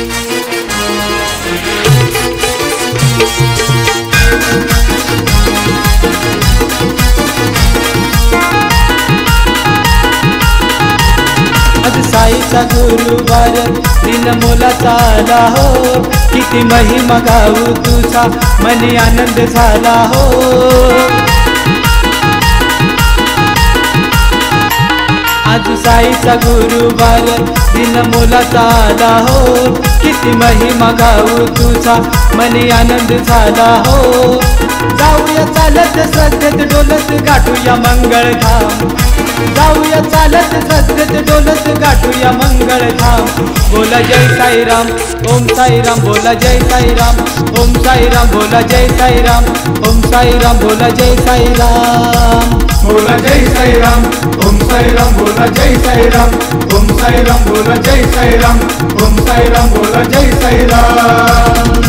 आज साईचा गुरुवार दिन मोलाचा आला हो, किती महिमा गाऊ तुझा मनी आनंद झाला हो। आज साईचा गुरुवार दिन मोलाचा आला हो, किती महिमा गाऊ तुझा मनी आनंद झाला हो। जाऊया चालत श्रद्धेत डोलत गाठूया मंगळधाम, जाऊया चालत श्रद्धेत डोलत गाठूया मंगळधाम। बोला जय साईराम ओम साईराम, बोला जय साईराम ओम साईराम, बोला जय साईराम ओम साईराम, बोला जय साईराम। बोला जय साईराम ओम साईराम, बोला जय साईराम ओम साईराम, बोला जय साईराम ओम साईराम, बोला जय साईराम।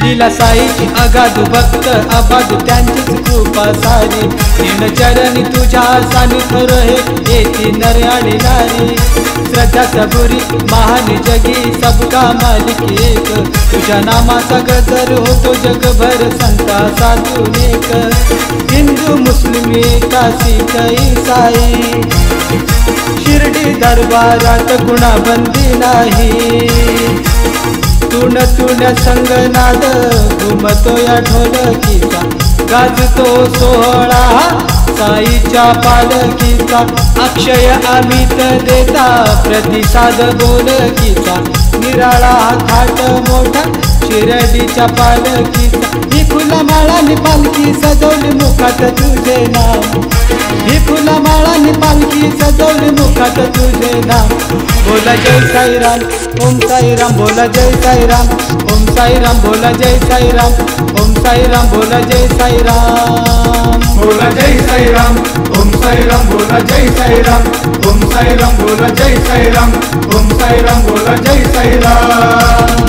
लीला साईची अगाधू भक्त अबाधू त्यांचीच कृपा सारी, तीन चरणी तुझ्या सानिध्य रहे येती नर आणि नारी। श्रद्धा सबुरी महान जगी सबका मालिक एक, तुझ्या नामाचा गजर होतो जगभर संता साधून एक। हिंदू मुस्लिम एका शीख ईसाई, शिर्डी दरबारात कुणा बंदी नाही। तुण तुण संगनाद घुमतो या ढोलकीचा, गाजतो सोहळा साईच्या पालकीचा। अक्षय अमित देता प्रतिसाद बोलकीचा, निराळा थाट मोठा शिर्डीच्या पालकीचा। ही फुलमाळाने पालखी सजवली मुखात तुझे नाम, ही फुलमाळाने पालखी सजवली मुखात तुझे नाम। बोला जय साईराम ओम साईराम, बोला जय साईराम ओम साईराम, बोला जय साईराम ओम साईराम, बोला जय साईराम। बोला जय साईराम ओम साईराम, बोला जय साईराम ओम साईराम, बोला जय साईराम ओम साईराम, बोला जय साईराम।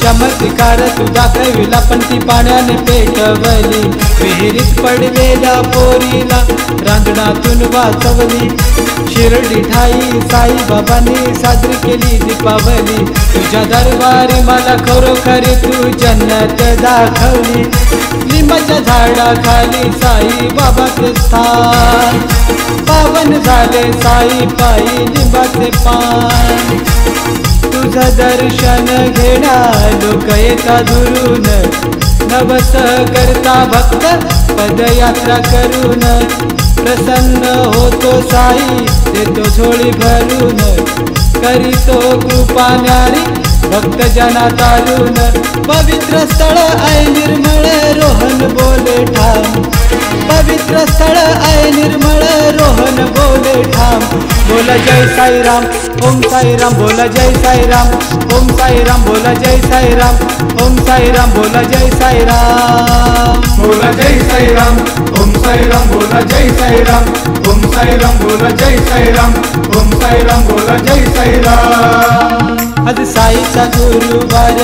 चमत्कार तुझा कविला पण ती पाण्याने पेटवली, विहिरीत पडलेल्या पोरीला रांजणातून वाचवली। शिर्डी ठाई साईबाबांनी साजरी केली दीपावली, तुझ्या दरबारी मला खरोखरी तू जन्नत दाखवली। लिंबाच्या झाडाखाली साईबाबाचे स्थान, पावन झाले साई पायी लिंबाचे पान। तुझं दर्शन घेणा लोक येता दुरून, नवस करता भक्त पदयात्रा करून। प्रसन्न होतो साई देतो झोळी भरून, करीतो कृपा न्यारी भक्त जना तारून। पवित्र स्थळ आहे निर्मळ रोहन बोले ठाम, पवित्र स्थळ आहे निर्मळ रोहन बोले ठाम। बोला जय साईराम ओम साईराम, बोला जय साईराम ओम साईराम, बोला जय साईराम ओम साईराम, बोला जय साईराम। बोला जय साईराम ओम साईराम, बोला जय साईराम ओम साईराम, बोला जय साईराम ओम साईराम, बोला जय साईराम। आज साईचा गुरुवार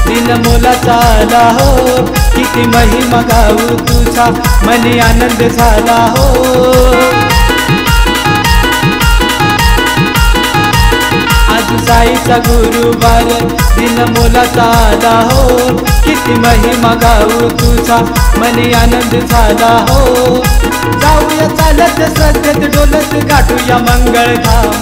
दिन मोलाचा आला हो, किती महिमा गाऊ तुझा मनी आनंद झाला हो। आज साईचा गुरुवार दिन मोलाचा आला हो, किती महिमा गाऊ तुझा मनी आनंद झाला हो। जाऊया चालत श्रद्धेत डोलत गाठूया मंगळधाम,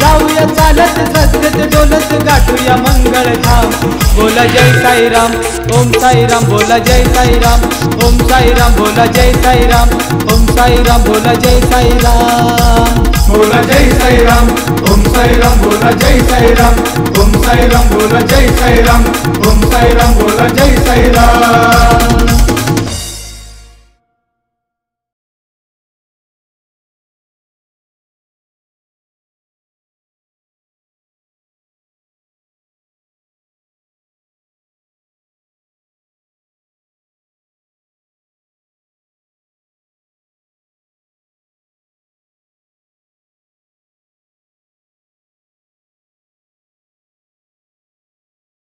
जाऊया चालत श्रद्धेत डोलत गाठूया मंगळधाम। बोला जय साईराम ओम साईराम, बोला जय साईराम ओम साईराम, बोला जय साईराम ओम साईराम, बोला जय साईराम। बोला जय साईराम ओम साईराम, बोला जय साईराम ओम साईराम, बोला जय साईराम ओम साईराम, बोला जय साईराम।